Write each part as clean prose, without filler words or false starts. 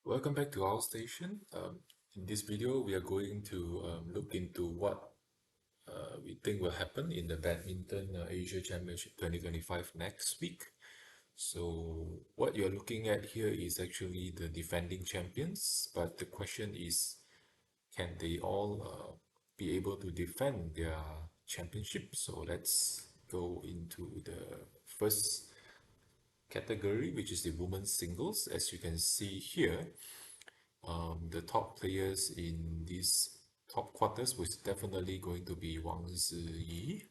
Welcome back to our station. In this video, we are going to look into what we think will happen in the Badminton Asia Championship 2025 next week. So, what you're looking at here is actually the defending champions, but the question is, can they all be able to defend their championship? So, let's go into the first category, which is the women's singles. As you can see here, the top players in these top quarters was definitely going to be Wang Ziyi.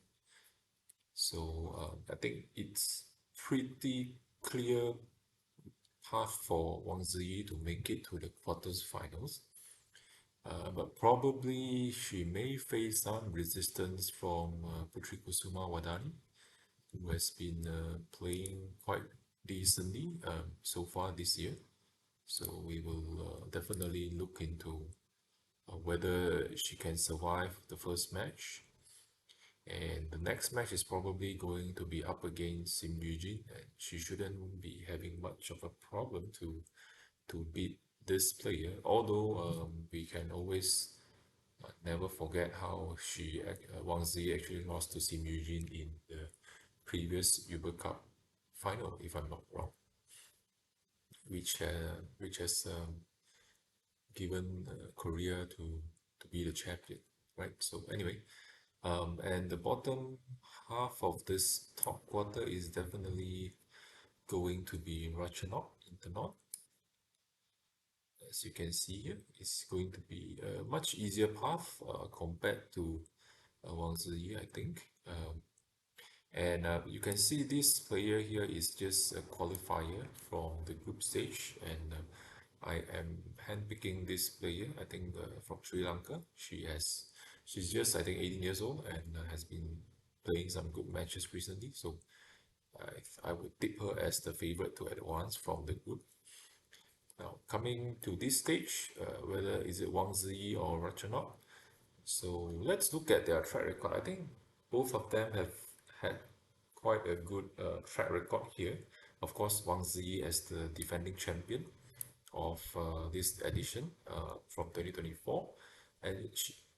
So I think it's pretty clear path for Wang Ziyi to make it to the quarters finals. But probably she may face some resistance from Putri Kusuma Wadani, who has been playing quite decently so far this year. So we will definitely look into whether she can survive the first match. And the next match is probably going to be up against Sim Eugene, and she shouldn't be having much of a problem to beat this player. Although we can always never forget how Wang Zi actually lost to Sim Eugene in the previous Uber Cup final, if I'm not wrong, which has given Korea to be the champion, right? So anyway, and the bottom half of this top quarter is definitely going to be Ratchanok Internaut. As you can see here, it's going to be a much easier path compared to Wang Ziyi, I think. And you can see this player here is just a qualifier from the group stage, and I am handpicking this player. I think from Sri Lanka. She's just I think 18 years old and has been playing some good matches recently. So I would tip her as the favorite to advance from the group. Now coming to this stage, whether is it Wang Ziyi or Ratchanok. So let's look at their track record. I think both of them have had quite a good track record here. Of course, Wang Ziyi as the defending champion of this edition from 2024. And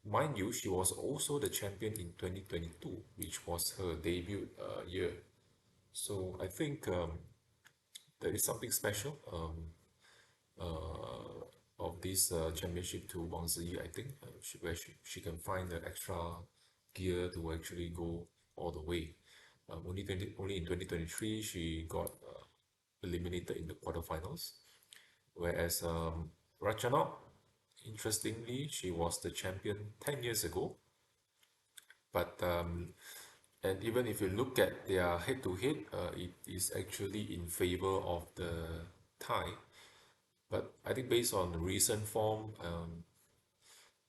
mind you, she was also the champion in 2022, which was her debut year. So I think there is something special of this championship to Wang Ziyi. I think where she can find the extra gear to actually go all the way. Only in 2023 she got eliminated in the quarterfinals, whereas Ratchanok, interestingly, she was the champion 10 years ago. But and even if you look at their head-to-head, it is actually in favor of the Thai. But I think based on the recent form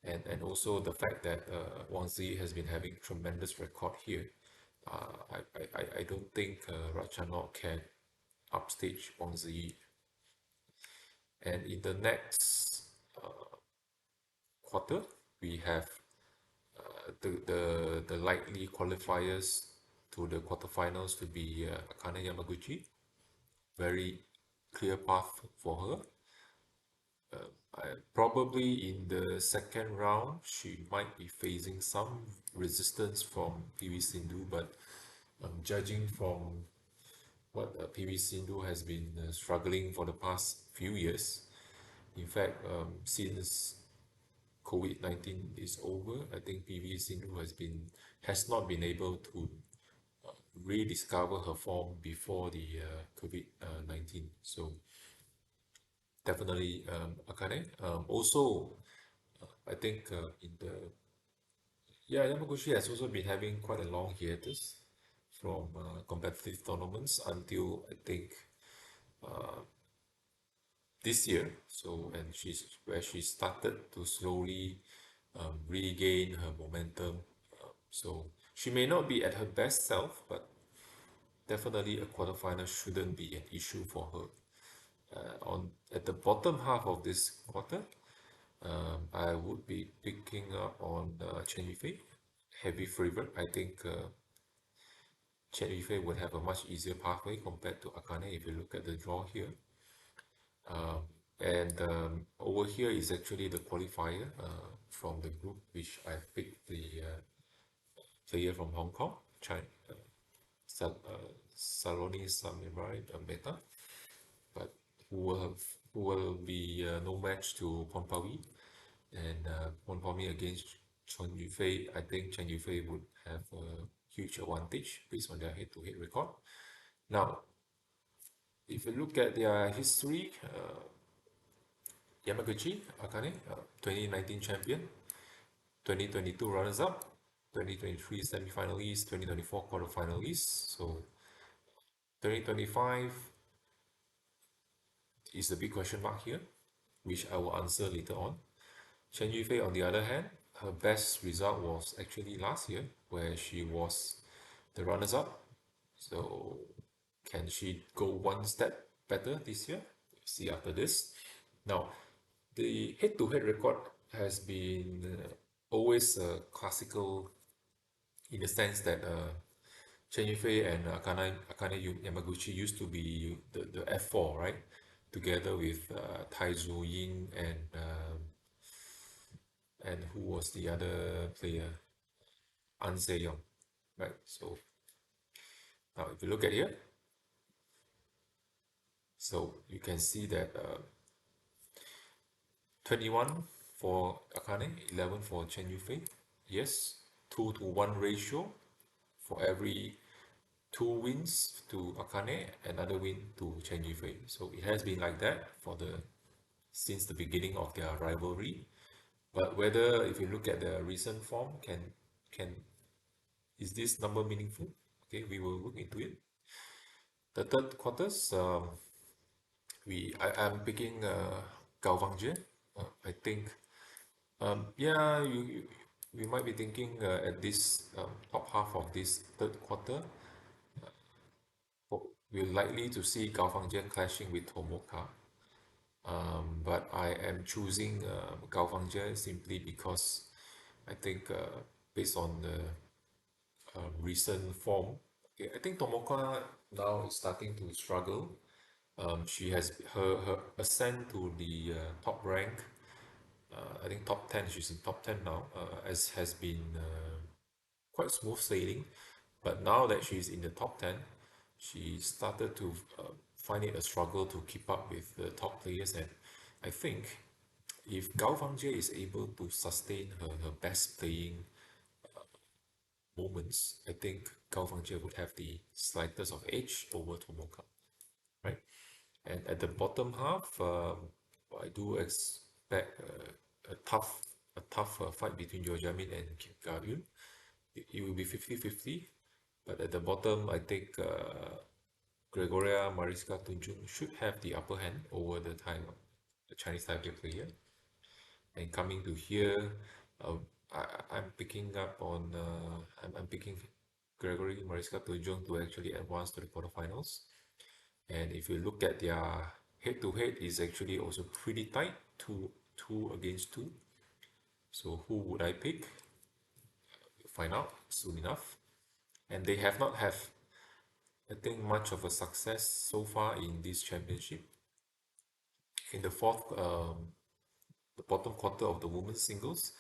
and also the fact that Wang Zi has been having tremendous record here, I don't think Ratchanok can upstage Wang Zi. And in the next quarter, we have the likely qualifiers to the quarterfinals to be Akane Yamaguchi. Very clear path for her. Probably in the second round, she might be facing some resistance from PV Sindhu, but judging from what PV Sindhu has been struggling for the past few years, in fact, since COVID-19 is over, I think PV Sindhu has not been able to rediscover her form before the COVID-19. So definitely Akane. Also, I think in the yeah, Yamaguchi has also been having quite a long hiatus from competitive tournaments until I think this year. So and she's where she started to slowly regain her momentum. So she may not be at her best self, but definitely a quarterfinal shouldn't be an issue for her. On at the bottom half of this quarter, I would be picking up on Chen Yufei, heavy favorite. I think Chen Yufei would have a much easier pathway compared to Akane if you look at the draw here. And over here is actually the qualifier from the group, which I picked the player from Hong Kong, China, Saloni Samurai Meta, but who will be no match to Pompawi, and Pompawi against Chen Yufei. I think Chen Yufei would have a huge advantage based on their head-to-head record. Now, if you look at their history, Yamaguchi Akane, 2019 champion, 2022 runners-up, 2023 semi-finalist, 2024 quarter-finalist. So 2025 is the big question mark here, which I will answer later on. Chen Yufei, on the other hand, her best result was actually last year, where she was the runners-up. So can she go one step better this year? We'll see after this. Now, the head-to-head record has been always classical in the sense that Chen Yufei and Akane Yamaguchi used to be the F4, right? Together with Tai Zu Ying and who was the other player? An Se-yong, right? So now if you look at here, so you can see that 21 for Akane, 11 for Chen Yufei. Yes, 2-to-1 ratio for every 2 wins to Akane, another win to Chen Yufei. So it has been like that for the since the beginning of their rivalry. But whether if you look at the recent form, can is this number meaningful? Okay, we will look into it. The third quarters, I'm picking Gao Wangjie. I think yeah, we might be thinking at this top half of this third quarter, we're likely to see Gao Wangjie clashing with Tomoka. But I am choosing Gao Wangjie simply because I think based on the recent form, okay, I think Tomoka now is starting to struggle. She has her ascent to the top rank. I think top 10. She's in top 10 now. As has been quite smooth sailing, but now that she's in the top 10, she started to find it a struggle to keep up with the top players. And I think if Gao Wangjie is able to sustain her best playing moments, I think Gao Wangjie would have the slightest of edge over Tomoka, right? And at the bottom half, I do expect a tough fight between Yeo Jamin and Kim Ga-eun. It will be 50-50, but at the bottom, I think Gregoria Mariska Tunjung should have the upper hand over the Chinese Taipei player. And coming to here, uh, I'm picking up on I'm picking Gregory Mariska Tunjung to actually advance to the quarterfinals. And if you look at their head-to-head, is actually also pretty tight, two against two. So who would I pick? You'll find out soon enough. And they have not have, I think, much of a success so far in this championship. In the bottom quarter of the women's singles,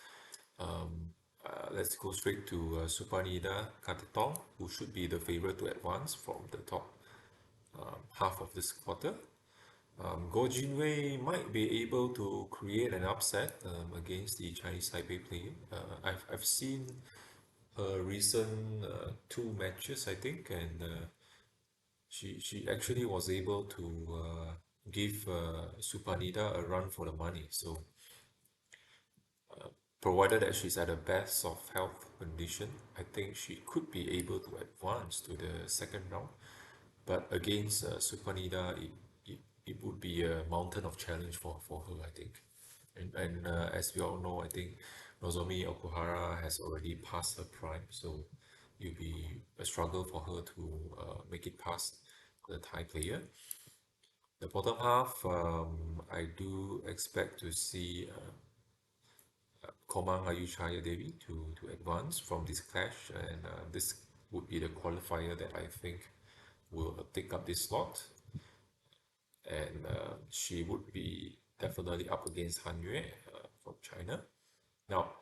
let's go straight to Supanida Katetong, who should be the favorite to advance from the top half of this quarter. Go Jinwei might be able to create an upset against the Chinese Taipei player. I've seen her recent 2 matches, I think, and she actually was able to give Supanida a run for the money. So provided that she's at the best of health condition, I think she could be able to advance to the second round. But against Supanida, it would be a mountain of challenge for her, I think. And as we all know, I think Nozomi Okuhara has already passed her prime, so it'll be a struggle for her to make it past the Thai player. The bottom half, I do expect to see Komang Ayushaya Devi to advance from this clash, and this would be the qualifier that I think will take up this slot. And she would be definitely up against Han Yue from China. Now,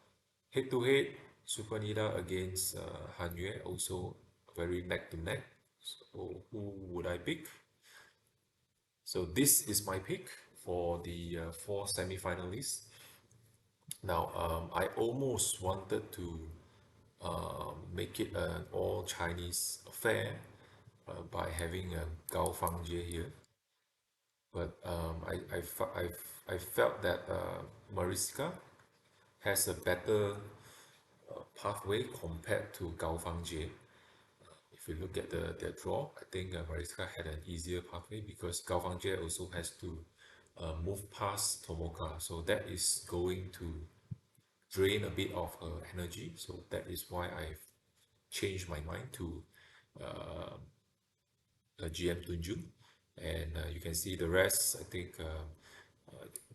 head to head, Super Nida against Han Yue, also very neck to neck. So, who would I pick? So, this is my pick for the four semi-finalists. Now, I almost wanted to make it an all Chinese affair by having Gao Fangjie here, but I felt that Mariska has a better pathway compared to Gao Fangjie. If you look at their draw, I think Mariska had an easier pathway because Gao Fangjie also has to move past Tomoka, so that is going to drain a bit of her energy. So that is why I've changed my mind to GM Tunjun. And you can see the rest. I think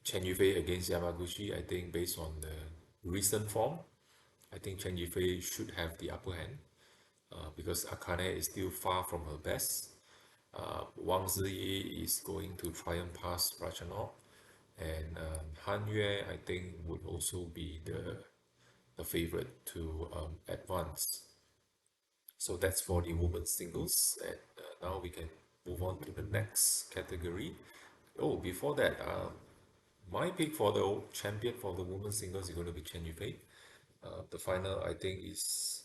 Chen Yufei against Yamaguchi. I think based on the recent form, I think Chen Yufei should have the upper hand because Akane is still far from her best. Wang Ziyi is going to try and pass Ratchanok, and Han Yue I think would also be the favorite to advance. So that's for the women's singles, and now we can move on to the next category. Oh, before that, my pick for the champion for the women's singles is going to be Chen Yufei. The final, I think, is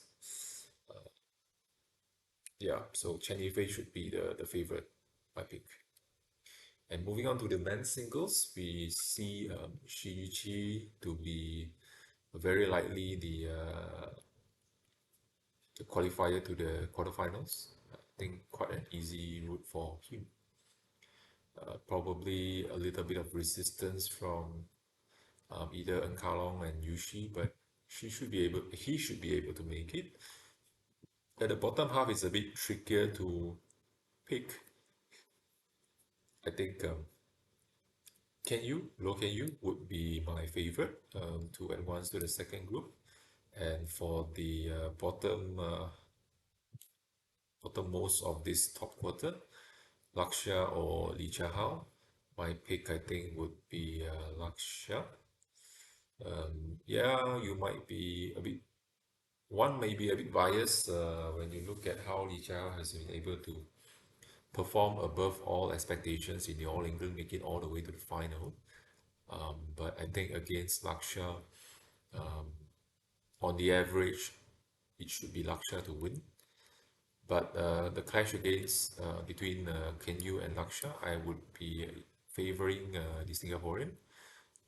yeah. So Chen Yufei should be the favorite, my pick. And moving on to the men's singles, we see Shi Yuqi to be very likely the qualifier to the quarterfinals. I think quite an easy route for him. Probably a little bit of resistance from either Nkalong and Yushi, but he should be able to make it. At the bottom half is a bit trickier to pick. I think Lo Can You would be my favorite to advance to the second group. And for the bottommost of this top quarter, Lakshya or Li Jiahao, my pick I think would be Lakshya. Yeah, you might be a bit one may be a bit biased when you look at how Li Jiahao has been able to perform above all expectations in the All England, make it all the way to the final. But I think against Lakshya, on the average, it should be Lakshya to win. But the clash against between Kenyu and Lakshya, I would be favoring the Singaporean.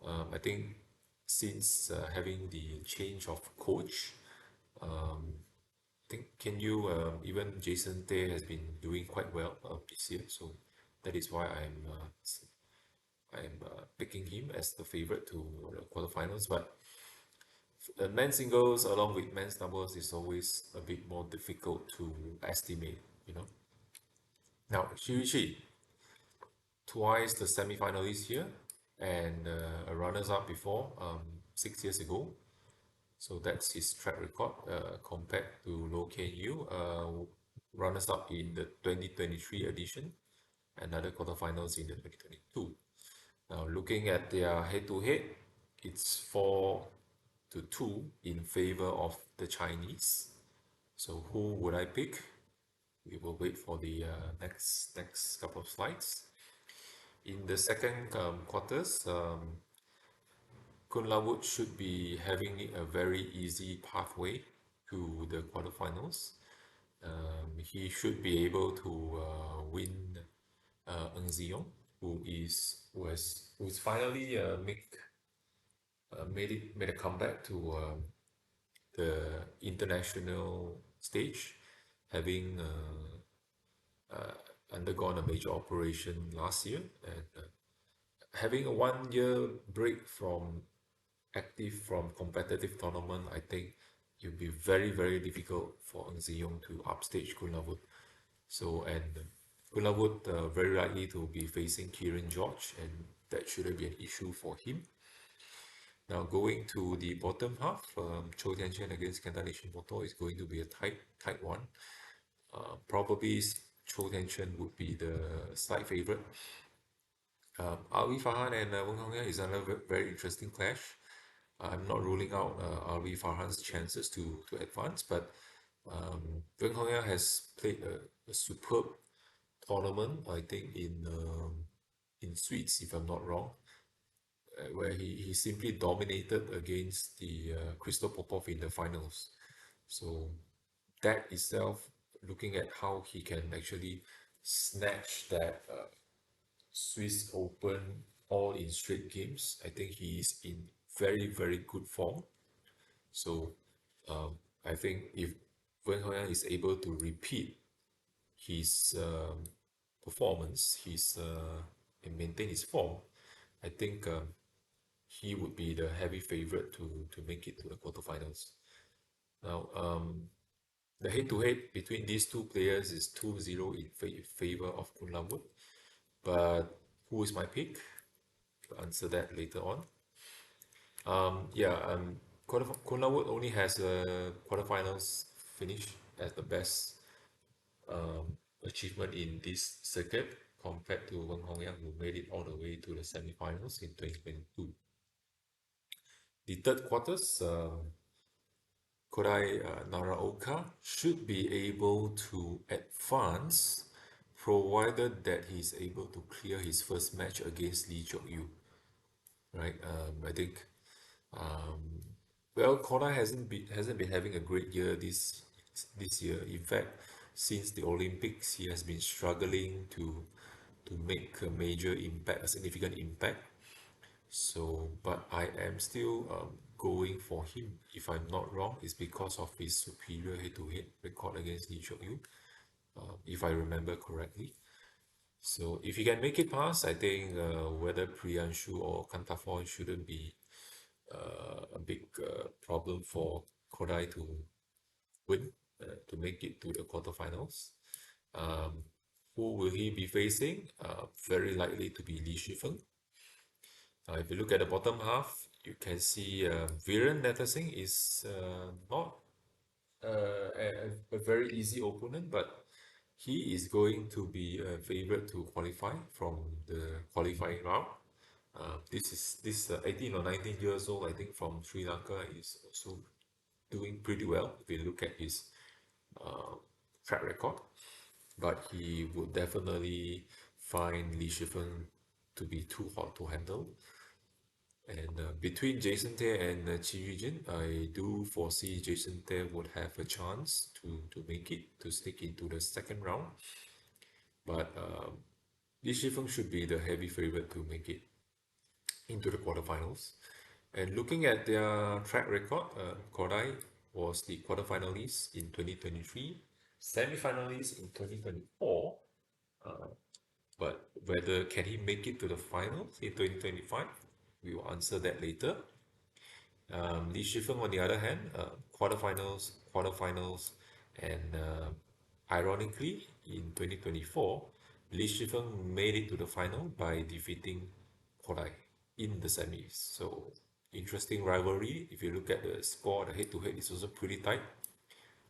I think since having the change of coach, I think Kenyu, even Jason Tay has been doing quite well this year. So that is why I'm picking him as the favorite to the quarterfinals. But men's singles along with men's doubles is always a bit more difficult to estimate, you know. Now, Shirishi, twice the semi-finalist here and a runners-up before 6 years ago. So that's his track record compared to Lo Ken Yu, runners-up in the 2023 edition, another quarterfinals in the 2022. Now, looking at their head-to-head, it's 4-2 in favor of the Chinese. So who would I pick? We will wait for the next couple of slides. In the second quarters, Kun Lawood should be having a very easy pathway to the quarterfinals. He should be able to win Ng Ziyong, who's finally made a comeback to the international stage, having undergone a major operation last year and having a 1 year break from competitive tournament. I think it would be very difficult for Ng Ziyong to upstage Kunlavut. So and Kunlavut very likely to be facing Kieran George, and that shouldn't be an issue for him. Now going to the bottom half, Chou Tianchen against Kenta Nishimoto is going to be a tight one. Probably Chou Tianchen would be the slight favorite. Alwi Farhan and Weng Hong is another very interesting clash. I'm not ruling out Alwi Farhan's chances to advance, but Weng Hong has played a superb tournament, I think, in Swedes, if I'm not wrong, where he simply dominated against the Crystal Popov in the finals. So that itself, looking at how he can actually snatch that Swiss Open all in straight games, I think he is in very, very good form. So I think if Wen Hongyan is able to repeat his performance, and maintain his form, I think he would be the heavy favorite to make it to the quarterfinals. Now, the head-to-head between these two players is 2-0 in favor of Kunlavut. But who is my pick? To answer that later on. Yeah, Kunlavut only has a quarterfinals finish as the best achievement in this circuit compared to Weng Hongyang, who made it all the way to the semifinals in 2022. The third quarters, Kodai Naraoka should be able to advance provided that he's able to clear his first match against Lee Chok Yu, right? I think well, Kodai hasn't been having a great year this year. In fact, since the Olympics, he has been struggling to make a major impact, a significant impact. So, but I am still going for him. If I'm not wrong, it's because of his superior head-to-head record against Lee Chok Yu, if I remember correctly. So, if he can make it past, I think whether Priyanshu or Kantafoy shouldn't be a big problem for Kodai to win, to make it to the quarterfinals. Um, who will he be facing? Very likely to be Li Shifeng. If you look at the bottom half, you can see Viren Natasingh is not a very easy opponent, but he is going to be a favorite to qualify from the qualifying round. This 18 or 19 years old, I think, from Sri Lanka is also doing pretty well if you look at his uh, track record. But he would definitely find Li Shifeng to be too hot to handle. And between Jason Tay and Chi Yujin, I do foresee Jason Tay would have a chance to make it, to sneak into the second round. But Li Shifeng should be the heavy favorite to make it into the quarterfinals. And looking at their track record, Kodai was the quarterfinalist in 2023, semi-finalist in 2024. Uh, but whether can he make it to the finals in 2025, we will answer that later. Li Shifeng, on the other hand, quarterfinals, and ironically, in 2024, Li Shifeng made it to the final by defeating Kodai in the semis. So, interesting rivalry. If you look at the score, the head-to-head is also pretty tight.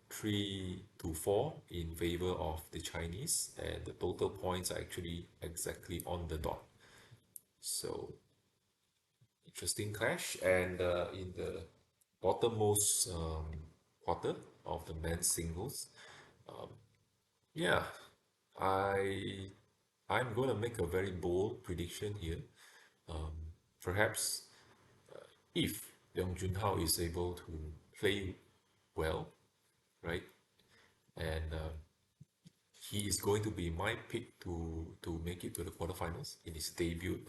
3-4 in favor of the Chinese, and the total points are actually exactly on the dot. So, interesting clash. And in the bottommost quarter of the men's singles, yeah, I I'm gonna make a very bold prediction here. Um, Perhaps if Young Junhao is able to play well, right, and he is going to be my pick to make it to the quarterfinals in his debut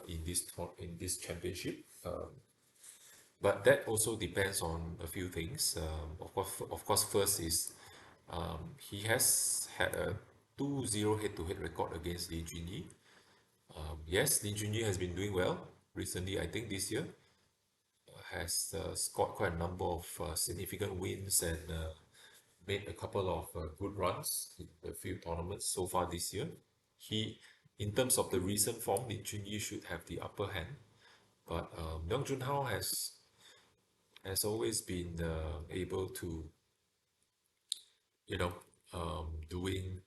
in this championship. But that also depends on a few things. Of course, first is he has had a 2-0 head-to-head record against Lee Junyi. Yes, Lee Junyi has been doing well recently. I think this year has scored quite a number of significant wins and made a couple of good runs in a few tournaments so far this year. He, in terms of the recent form, Lin Junyi should have the upper hand. But Myung Junhao has always been able to, you know, doing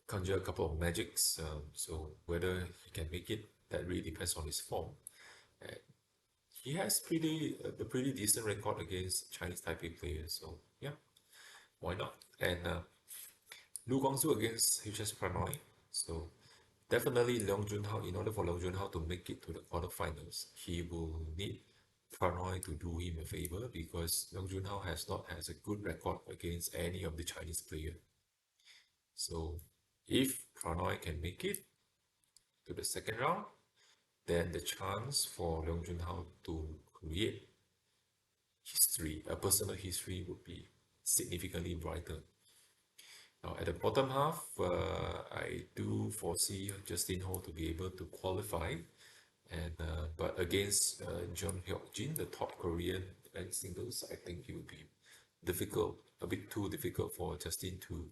conjure a couple of magics. So whether he can make it, that really depends on his form. And he has a pretty decent record against Chinese Taipei players. So yeah, why not? And Lu Guangzhou against HS Pranoy. So definitely Leong Junhao, in order for Leong Junhao to make it to the quarterfinals, he will need Pranoy to do him a favor because Leong Junhao has a good record against any of the Chinese players. So if Pranoy can make it to the second round, then the chance for Leong Junhao to create history, a personal history, would be significantly brighter. Now, at the bottom half, I do foresee Justin Ho to be able to qualify, and but against Jeon Hyuk Jin, the top Korean men's singles, I think it would be difficult, a bit too difficult for Justin to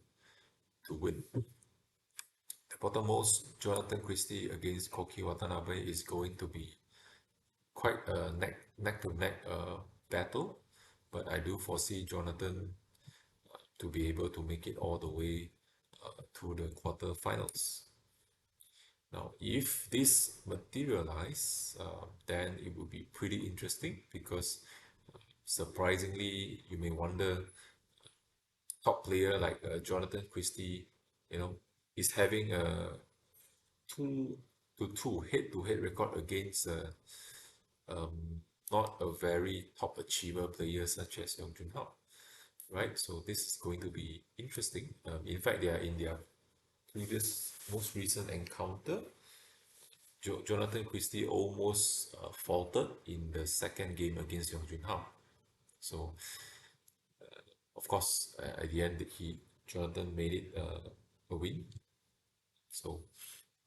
win. The bottommost, Jonathan Christie against Koki Watanabe, is going to be quite a neck to neck battle, but I do foresee Jonathan to be able to make it all the way to the quarterfinals. Now, if this materialize, then it would be pretty interesting because surprisingly, you may wonder, top player like Jonathan Christie, you know, is having a 2-2 head-to-head record against not a very top achiever player such as Yong Jun Hao, right? So this is going to be interesting. In fact, they are in their most recent encounter. Jonathan Christie almost faltered in the second game against Yong Jun Hao. So of course, at the end, Jonathan made it a win. So,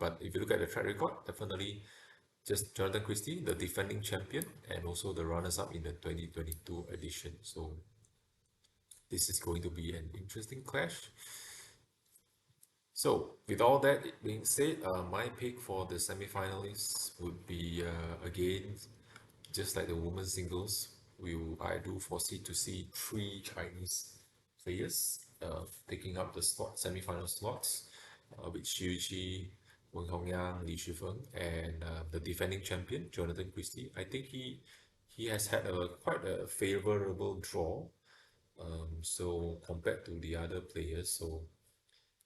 but if you look at the track record, definitely just Jonathan Christie, the defending champion, and also the runners-up in the 2022 edition. So this is going to be an interesting clash. So with all that being said, my pick for the semi-finalists would be again, just like the women's singles. I do foresee to see three Chinese players taking up the semi-final slots, with Xu Yuqi, Wen Hongyang, Li Shifeng, and the defending champion Jonathan Christie. I think he has had a quite a favorable draw. So compared to the other players, so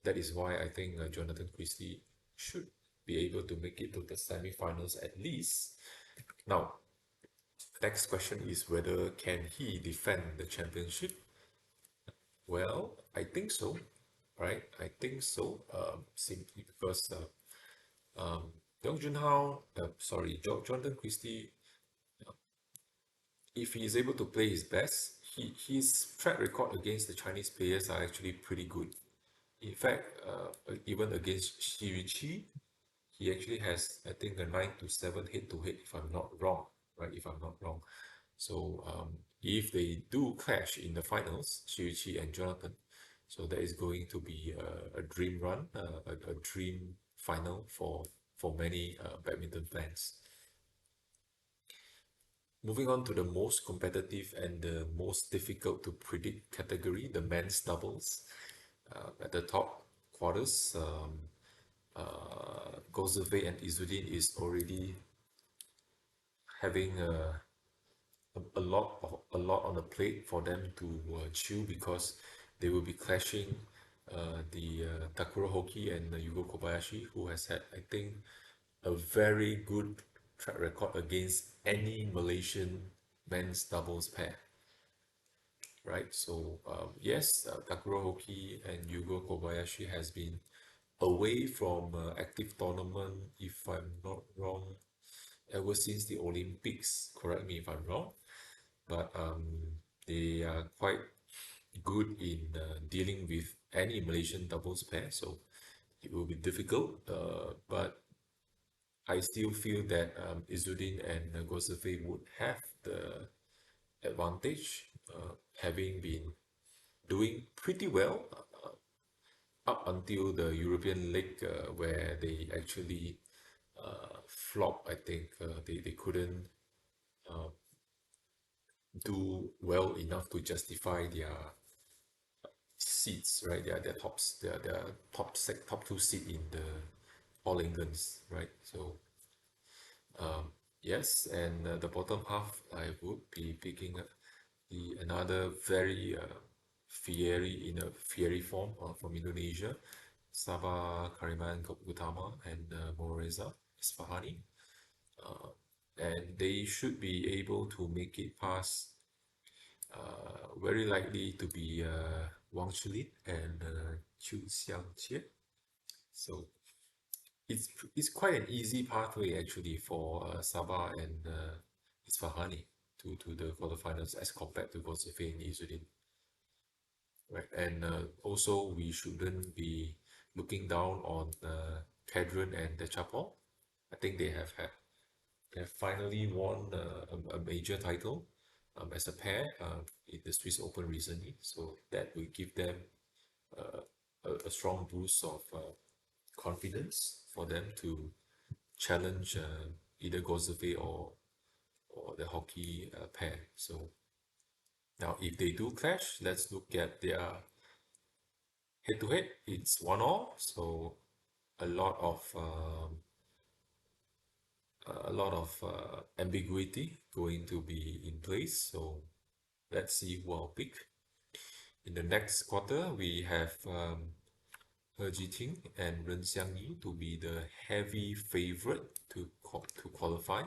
that is why I think Jonathan Christie should be able to make it to the semi-finals at least. Now, next question is whether can he defend the championship? Well, I think so, right? I think so. Simply because Dong Junhao, Jonathan Christie, if he is able to play his best, his track record against the Chinese players are actually pretty good. In fact, even against Xi Yuqi, he actually has, I think, a 9-7 head-to-head, if I'm not wrong, right? If I'm not wrong. So if they do clash in the finals, Shirichi and Jonathan, so that is going to be a dream run, a dream final for many badminton fans. Moving on to the most competitive and the most difficult to predict category, the men's doubles. At the top quarters, Gozove and Izudin is already having a lot on the plate for them to chew because they will be clashing the Takuro Hoki and Yugo Kobayashi, who has had, I think, a very good track record against any Malaysian men's doubles pair, right? So yes, Takuro Hoki and Yugo Kobayashi has been away from active tournament, if I'm not wrong, ever since the Olympics. Correct me if I'm wrong, but they are quite good in dealing with any Malaysian doubles pair, so it will be difficult. But I still feel that Izzuddin and Gosafe would have the advantage, having been doing pretty well up until the European League, where they actually flop. I think they couldn't do well enough to justify their seeds, right? They are tops. They are top two seed in the All Englands, right? So yes, and the bottom half I would be picking up the another very fiery in a fiery form from Indonesia, Sabah, Kariman, Utama, and Moreza Isfahani, and they should be able to make it past. Very likely to be Wang Chilin and Chu Xiangqie. So it's quite an easy pathway actually for Sabah and Isfahani to the quarterfinals as compared to Gosefe and Izudin. Right, and also we shouldn't be looking down on Kedron and the Chapel. I think they have finally won a major title as a pair in the Swiss Open recently. So that will give them uh, a strong boost of confidence for them to challenge either Gozove or the hockey pair. So now, if they do clash, let's look at their head to head. It's 1-1, so a lot of ambiguity going to be in place. So let's see who I'll pick. In the next quarter, we have He Jiting and Ren Xiangyi to be the heavy favorite to qualify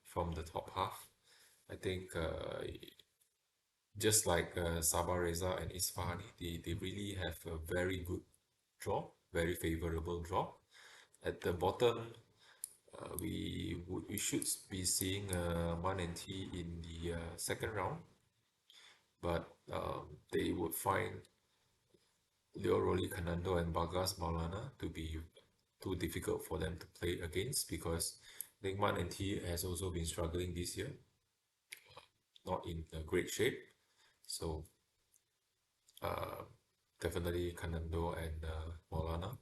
from the top half. I think just like Sabah Reza and Isfahani, they really have a very good draw, very favorable draw. At the bottom, we should be seeing Man and T in the second round, but they would find Leo Roli Canando and Bagas Maulana to be too difficult for them to play against because I think Man and T has also been struggling this year, not in a great shape. So uh, definitely Canando and Maulana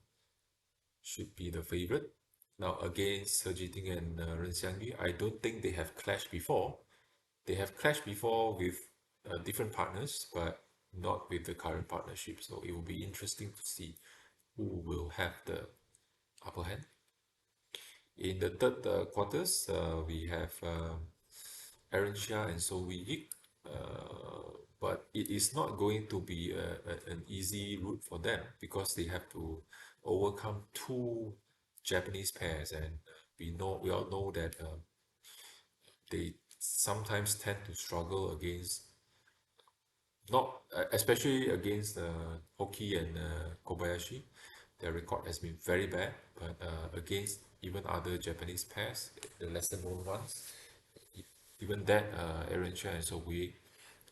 should be the favorite. Now against Sergiting and Ren Xiangyu, I don't think they have clashed before. They have clashed before with different partners, but not with the current partnership. So it will be interesting to see who will have the upper hand. In the third quarters, we have Aaron Chia and So Wee Yik, but it is not going to be an easy route for them because they have to overcome two Japanese pairs, and we all know that they sometimes tend to struggle against not especially against Hoki and Kobayashi. Their record has been very bad, but against even other Japanese pairs, the lesser known ones, even that Aaron Chia and So we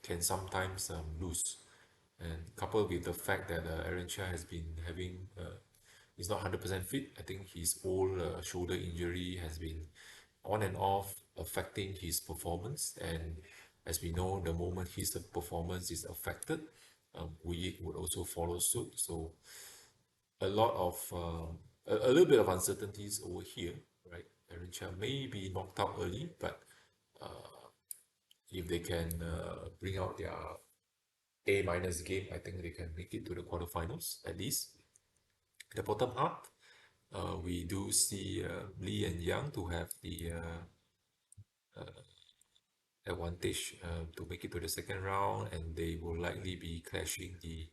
can sometimes lose. And coupled with the fact that Aaron Chia has been having he's not 100% fit. I think his old shoulder injury has been on and off affecting his performance. And as we know, the moment his performance is affected, we would also follow suit. So a lot of a little bit of uncertainties over here, right? Aaron Chia may be knocked out early, but if they can bring out their A minus game, I think they can make it to the quarterfinals at least. The bottom half, we do see Lee and Yang to have the advantage to make it to the second round, and they will likely be clashing the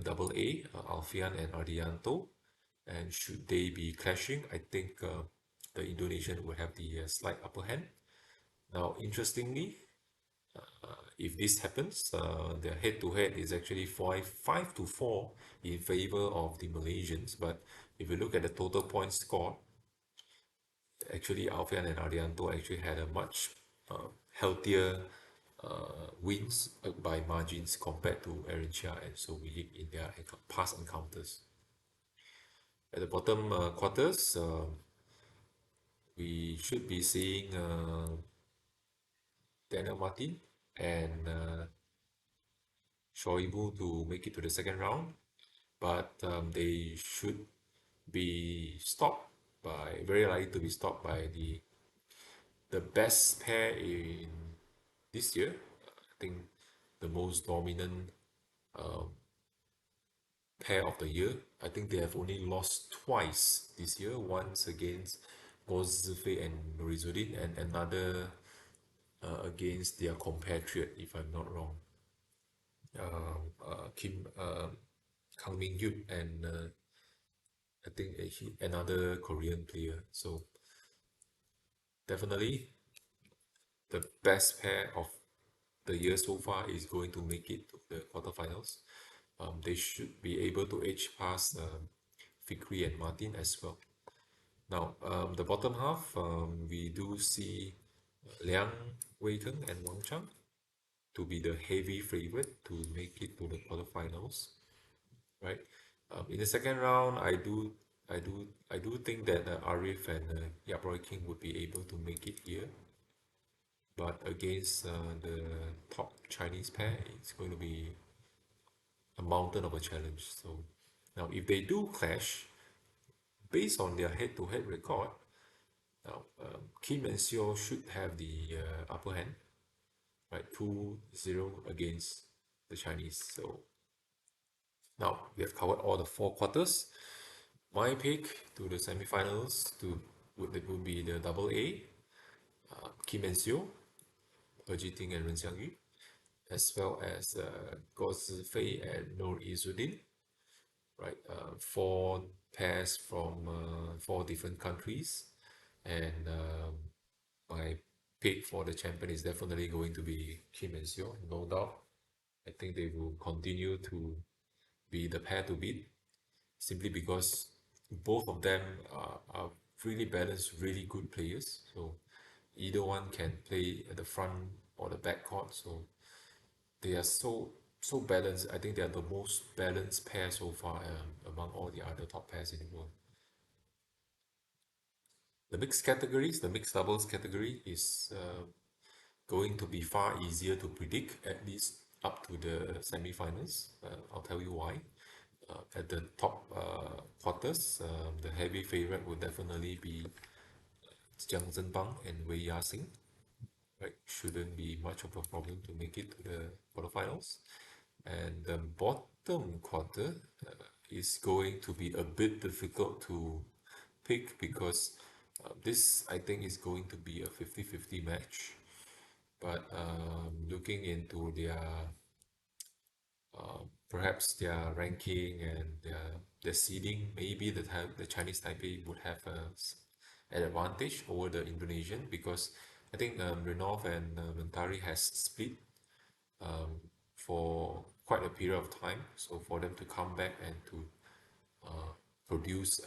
double A, Alfian and Ardianto. And should they be clashing, I think the Indonesian will have the slight upper hand. Now, interestingly, if this happens, the head-to-head is actually 5-4 in favor of the Malaysians. But if you look at the total points scored, actually Alfian and Arianto actually had a much healthier wins by margins compared to Aaron Chia and So in their past encounters. At the bottom quarters, we should be seeing Daniel Martin and Shoibu to make it to the second round, but they should be stopped by very likely to be stopped by the best pair in this year. I think the most dominant pair of the year. I think they have only lost twice this year, once against Gozfe and Nurizuddin, and another against their compatriot, if I'm not wrong, Kim Kang Min Hyuk, and I think another Korean player. So definitely the best pair of the year so far is going to make it to the quarterfinals. They should be able to edge past Fikri and Martin as well. Now, the bottom half, we do see Liang Weiteng and Wang Chang to be the heavy favorite to make it to the quarterfinals, right? In the second round, I do think that Arif and Yap Roy King would be able to make it here, but against the top Chinese pair, it's going to be a mountain of a challenge. So now, if they do clash, based on their head-to-head record, now Kim and Seo should have the upper hand, right? 2-0 against the Chinese. So now we have covered all the four quarters. My pick to the semifinals would be the double A, Kim and Seo, He Jiting and Ren Xiangyu, as well as Guo Zifei and Noor Izzuddin, right? Four pairs from four different countries, and my pick for the champion is definitely going to be Kim and Seo, no doubt. I think they will continue to be the pair to beat simply because both of them are really balanced, really good players. So either one can play at the front or the back court. So they are so balanced. I think they are the most balanced pair so far among all the other top pairs in the world. The mixed doubles category is going to be far easier to predict, at least up to the semi-finals. I'll tell you why. At the top quarters, the heavy favorite would definitely be Jiang Zhenbang and Wei Yasing. Right, shouldn't be much of a problem to make it to the quarterfinals. And the bottom quarter is going to be a bit difficult to pick because this I think is going to be a 50-50 match. But looking into their perhaps their ranking and their seeding, maybe the Chinese Taipei would have an advantage over the Indonesian because I think Renov and Mentari has split um, for quite a period of time. So for them to come back and to produce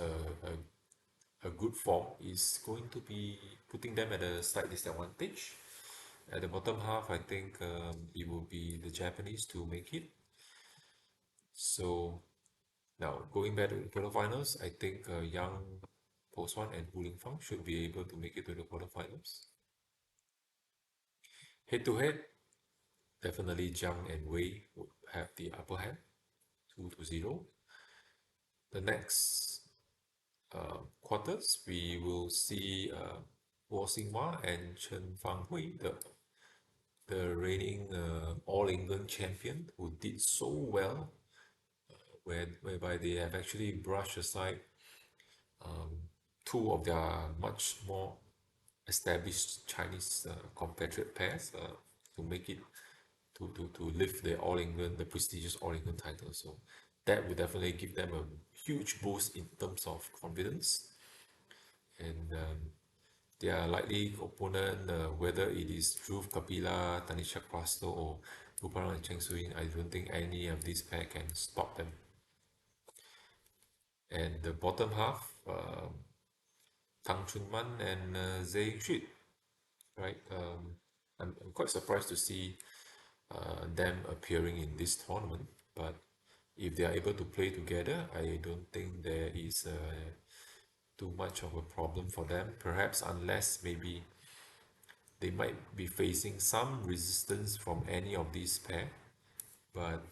a good form is going to be putting them at a slight disadvantage. At the bottom half, I think it will be the Japanese to make it. So now going back to the quarterfinals, I think Yang Poswan and Hu Lingfang should be able to make it to the quarterfinals. Head to head, definitely Jiang and Wei would have the upper hand, 2-0. The next quarters, we will see Guo Xinghua and Chen Fanghui, the reigning All England champion, who did so well, whereby they have actually brushed aside two of their much more established Chinese compatriot pairs to make it to lift the All England, the prestigious All England title. So that would definitely give them a huge boost in terms of confidence. And their likely opponent, whether it is Dhruv Kapila, Tanisha Crasto, or Ruparang and Cheng Suyin, I don't think any of these pair can stop them. And the bottom half, Tang Chunman and Zhei Xu, right? I'm quite surprised to see them appearing in this tournament, but if they are able to play together, I don't think there is too much of a problem for them. Perhaps unless maybe they might be facing some resistance from any of these pair, but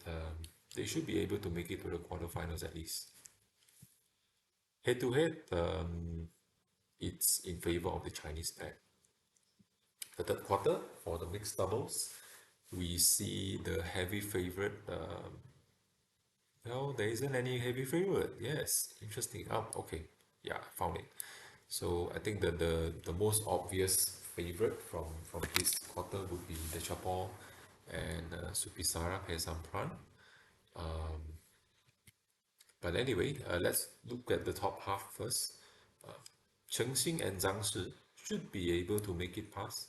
they should be able to make it to the quarterfinals at least. Head to head, it's in favor of the Chinese pair. The third quarter for the mixed doubles, we see the heavy favorite Well, there isn't any heavy favorite. Yes, interesting. Okay. Yeah, I found it. So I think that the most obvious favorite from this quarter would be the Chapol and Supisara Pesampran. Um, but anyway, let's look at the top half first. Uh, Chengxing and Zhangshi should be able to make it past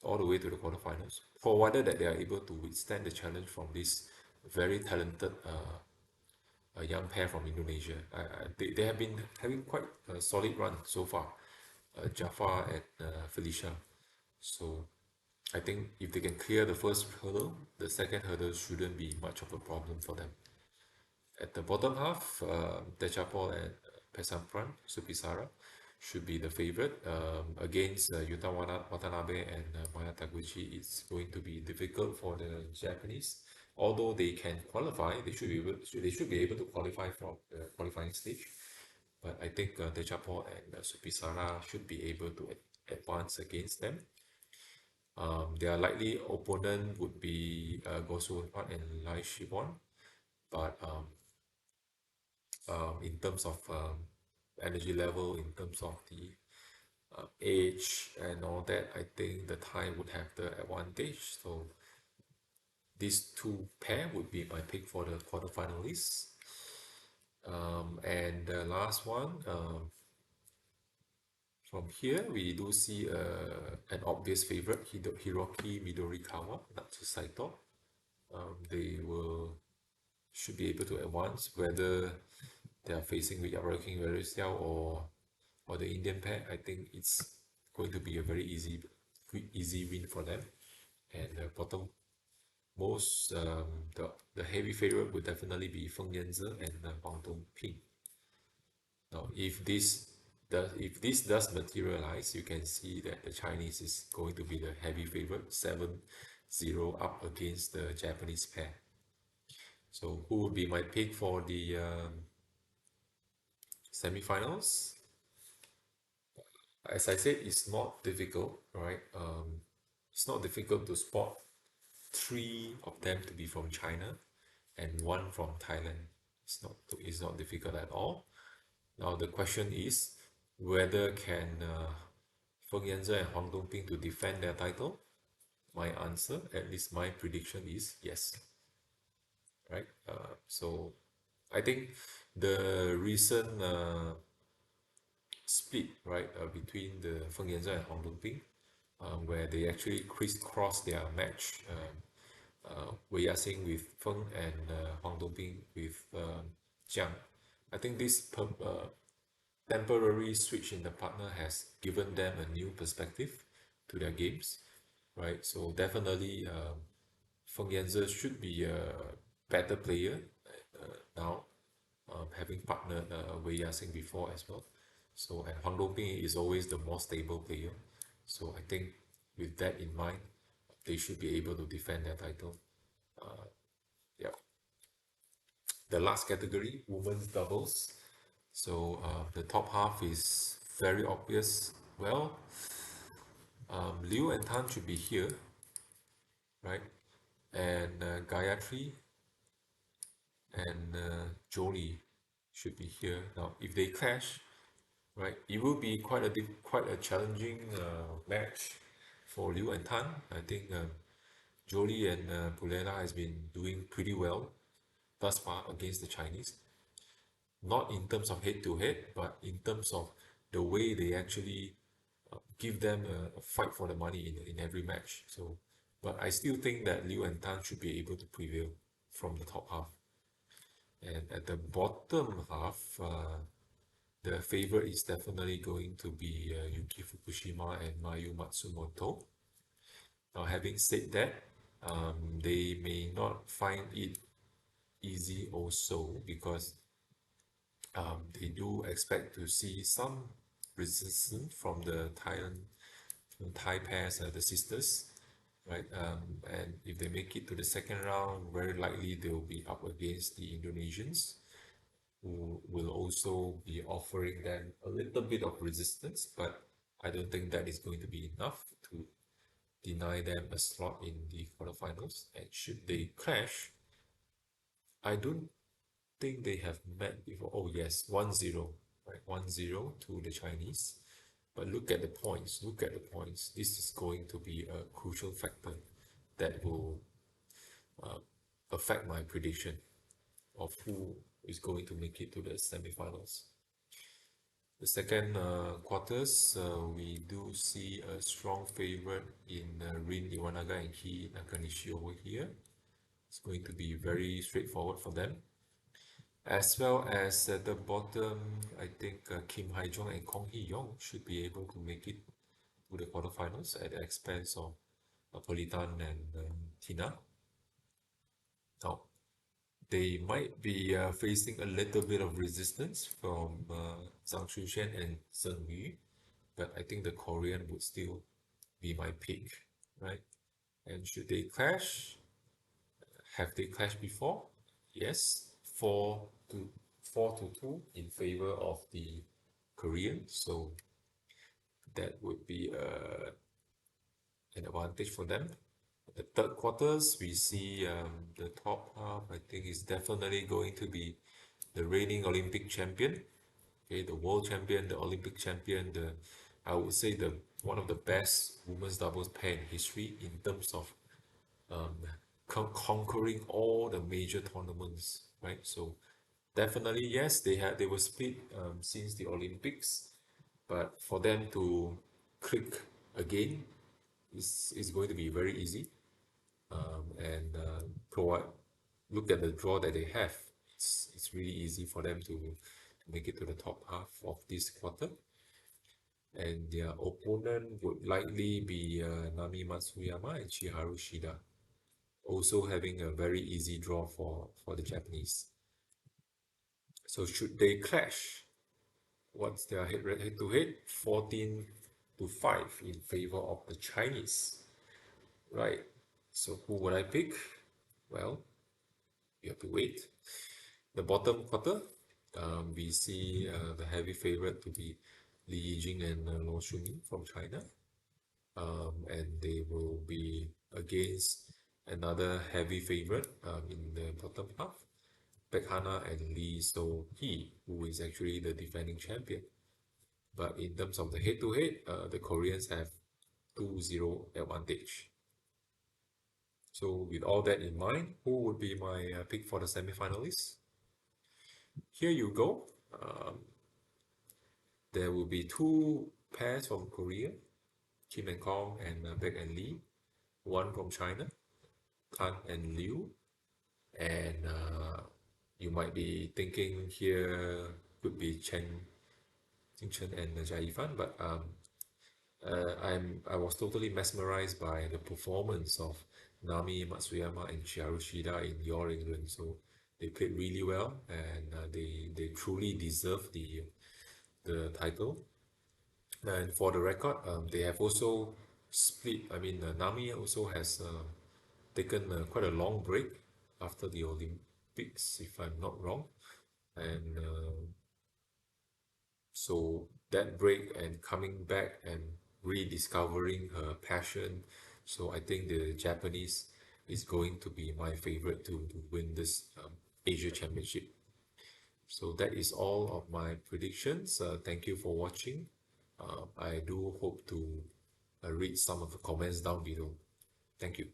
all the way to the quarterfinals, provided that they are able to withstand the challenge from this very talented a young pair from Indonesia. They have been having quite a solid run so far, Jafar and Felicia. So I think if they can clear the first hurdle, the second hurdle shouldn't be much of a problem for them. At the bottom half, Dechapol and Pesampran, Supisara, should be the favorite. Against Yuta Watanabe and Maya Taguchi, it's going to be difficult for the Japanese. Although they can qualify, they should be able to qualify from the qualifying stage. But I think Dechapol and Supisara should be able to advance against them. Their likely opponent would be Gosu Unpad and Lai Shibon. But in terms of energy level, in terms of the age and all that, I think the Thai would have the advantage. So these two pair would be my pick for the quarterfinalists. And the last one, from here, we do see an obvious favorite, Hiroki Midorikawa, Natsu Saito. They will should be able to advance, whether they are facing with Yaroking Verisiao or the Indian pair. I think it's going to be a very easy win for them. And the bottom most the heavy favorite would definitely be Feng Yanze and Wang Dongping. Now, if this does materialize, you can see that the Chinese is going to be the heavy favorite, 7-0 up against the Japanese pair. So who would be my pick for the semifinals? As I said, it's not difficult, right? It's not difficult to spot three of them to be from China and one from Thailand. It's not difficult at all. Now the question is whether can Feng Yanze and Huang Dongping to defend their title. My answer, at least my prediction, is yes. Right. So I think the recent split, right, between the Feng Yanze and Huang Dongping, where they actually crisscross their match. Wei Yasing with Feng and Huang Dongping with Jiang. I think this temporary switch in the partner has given them a new perspective to their games, right? So definitely, Feng Yanze should be a better player now, having partnered Wei Yasing before as well. So, and Huang Dongping is always the more stable player. So I think with that in mind, they should be able to defend their title. Yeah. The last category, women's doubles. So the top half is very obvious. Well, Liu and Tan should be here, right? And Gayatri and Jolie should be here. Now, if they clash, right, it will be quite a challenging match for Liu and Tan. I think Jolie and Pulela has been doing pretty well thus far against the Chinese. Not in terms of head to head, but in terms of the way they actually give them a fight for the money in every match. So, but I still think that Liu and Tan should be able to prevail from the top half. And at the bottom half, the favorite is definitely going to be Yuki Fukushima and Mayu Matsumoto. Now, having said that, they may not find it easy also because they do expect to see some resistance from the Thai pairs, the sisters, right? And if they make it to the second round, very likely they will be up against the Indonesians, who will also be offering them a little bit of resistance, but I don't think that is going to be enough to deny them a slot in the quarterfinals. And should they clash, I don't think they have met before. Oh yes, 1-0, right? 1-0 to the Chinese. But look at the points. Look at the points. This is going to be a crucial factor that will uh, affect my prediction of who is going to make it to the semifinals. The second quarters, we do see a strong favorite in Rin Iwanaga and Ki Nakanishi over here. It's going to be very straightforward for them. As well as at the bottom, I think Kim Hai-jong and Kong Hee-yong should be able to make it to the quarterfinals at the expense of Politan and Tina. Now, they might be facing a little bit of resistance from Zhang Shushen and Zheng Yu, but I think the Korean would still be my pick, right? And should they clash? Have they clashed before? Yes, 4-2 in favor of the Korean, so that would be an advantage for them. The third quarters, we see the top half, I think, is definitely going to be the reigning Olympic champion, okay, the world champion, the Olympic champion, I would say the one of the best women's doubles pair in history in terms of um, conquering all the major tournaments, right? So definitely, yes, they were split since the Olympics, but for them to click again is going to be very easy. And provide look at the draw that they have. It's really easy for them to make it to the top half of this quarter. And their opponent would likely be Nami Matsuyama and Chiharu Shida, also having a very easy draw for the Japanese. So should they clash, what's their head to head? 14-5 in favor of the Chinese. Right. So who would I pick? Well, you have to wait. The bottom quarter, we see the heavy favorite to be Li Yijing and Luo Shunyi from China. And they will be against another heavy favorite in the bottom half, Pek Hana and Lee So-hee, who is actually the defending champion. But in terms of the head-to-head, the Koreans have 2-0 advantage. So with all that in mind, who would be my pick for the semi-finalists? Here you go. There will be two pairs from Korea, Kim and Kong and Beck and Lee. One from China, Tan and Liu. And you might be thinking here could be Jing Chen and Jia Yifan, but I was totally mesmerized by the performance of Nami Matsuyama and Chiharu Shida in Your England. So they played really well, and they truly deserve the title. And for the record, they have also split. I mean, Nami also has taken quite a long break after the Olympics, if I'm not wrong. And so that break and coming back and rediscovering her passion. So I think the Japanese is going to be my favorite to win this Asia Championship. So that is all of my predictions. Thank you for watching. I do hope to read some of the comments down below. Thank you.